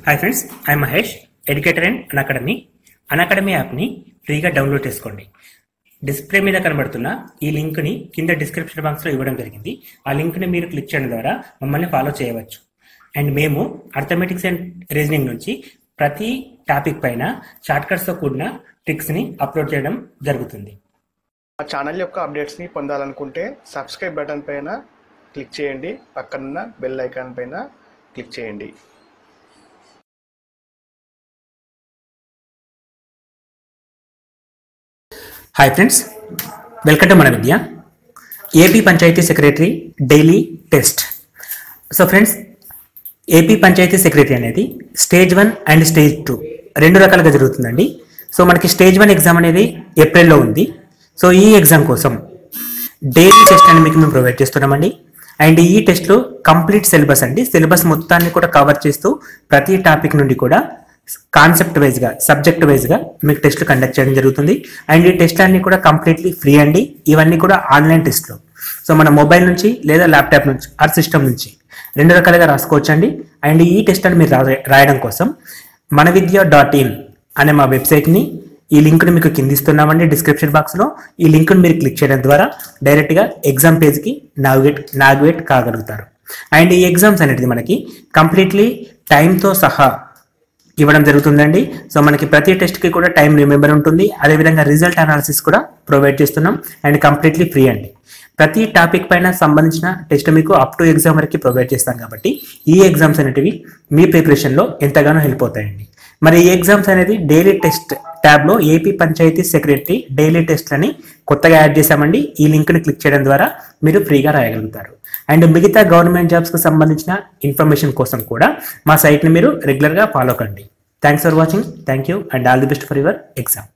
Hi friends, I Mahesh, educator and Unacademy. Unacademy యాప్ని ఫ్రీగా download చేసుకోండి. డిస్ప్లే మీద కనబడుతున్న ఈ లింక్ని కింద డిస్క్రిప్షన్ బాక్స్లో ఇవ్వడం జరిగింది. ఆ లింక్ని మీరు క్లిక్ చేయడం ద్వారా మమ్మల్ని ఫాలో చేయవచ్చు. అండ్ మేము అర్థమెటిక్స్ అండ్ రీజనింగ్ నుంచి ప్రతి టాపిక్ పైన షార్ట్కట్స్తో కూడిన ట్రిక్స్ని అప్లోడ్ చేయడం జరుగుతుంది. మా ఛానల్ యొక్క అప్డేట్స్ని పొందాలనుకుంటే సబ్స్క్రైబ్ బటన్ పైన క్లిక్ చేయండి, పక్కనున్న బెల్ ఐకాన్ పైన క్లిక్ చేయండి. హాయ్ ఫ్రెండ్స్, వెల్కమ్ టు మన Vidya. AP panchayati secretary daily test. So friends, AP panchayati secretary అనేది స్టేజ్ 1 అండ్ స్టేజ్ 2 రెండు రకాలుగా జరుగుతుందండి. సో మనకి స్టేజ్ 1 ఎగ్జామ్ అనేది ఏప్రిల్లో ఉంది. సో ఈ ఎగ్జామ్ కోసం డైలీ టెస్ట్ అని మీకు మేము ప్రొవైడ్ చేస్తున్నామండి. అండ్ ఈ టెస్ట్లో కంప్లీట్ సిలబస్ అండి, సిలబస్ మొత్తాన్ని కూడా కవర్ చేస్తూ ప్రతి టాపిక్ నుండి కూడా కాన్సెప్ట్ వైజ్గా, సబ్జెక్ట్ వైజ్గా మీకు టెస్ట్లు కండక్ట్ చేయడం జరుగుతుంది. అండ్ ఈ టెస్ట్ అన్ని కూడా కంప్లీట్లీ ఫ్రీ అండి. ఇవన్నీ కూడా ఆన్లైన్ టెస్ట్లు. సో మన మొబైల్ నుంచి లేదా ల్యాప్టాప్ నుంచి ఆర్ సిస్టమ్ నుంచి రెండు రకాలుగా రాసుకోవచ్చండి. అండ్ ఈ టెస్ట్ అని మీరు రాయడం కోసం manavidya.in అనే మా వెబ్సైట్ని, ఈ లింక్ని మీకు కింద ఇస్తున్నామండి డిస్క్రిప్షన్ బాక్స్లో. ఈ లింక్ని మీరు క్లిక్ చేయడం ద్వారా డైరెక్ట్గా ఎగ్జామ్ పేజ్కి నావిగేట్ కాగలుగుతారు. అండ్ ఈ ఎగ్జామ్స్ అనేది మనకి కంప్లీట్లీ టైంతో సహా ఇవ్వడం జరుగుతుందండి. సో మనకి ప్రతి టెస్ట్కి కూడా టైం రిమెంబర్ ఉంటుంది. అదేవిధంగా రిజల్ట్ అనాలిసిస్ కూడా ప్రొవైడ్ చేస్తున్నాం. అండ్ కంప్లీట్లీ ఫ్రీ అండి. ప్రతి టాపిక్ పైన సంబంధించిన టెస్ట్ మీకు అప్ టు ఎగ్జామ్ వరకు ప్రొవైడ్ చేస్తాం కాబట్టి ఈ ఎగ్జామ్స్ అనేటివి మీ ప్రిపరేషన్లో ఎంతగానో హెల్ప్ అవుతాయండి. మరి ఈ ఎగ్జామ్స్ అనేది డైలీ టెస్ట్ ట్యాబ్లో AP panchayati secretary daily test అని కొత్తగా యాడ్ చేశామండి. ఈ లింక్ని క్లిక్ చేయడం ద్వారా మీరు ఫ్రీగా రాయగలుగుతారు. అండ్ మిగతా గవర్నమెంట్ జాబ్స్కి సంబంధించిన ఇన్ఫర్మేషన్ కోసం కూడా మా సైట్ని మీరు రెగ్యులర్గా ఫాలో కండి. Thanks for watching. Thank you and all the best for your exam.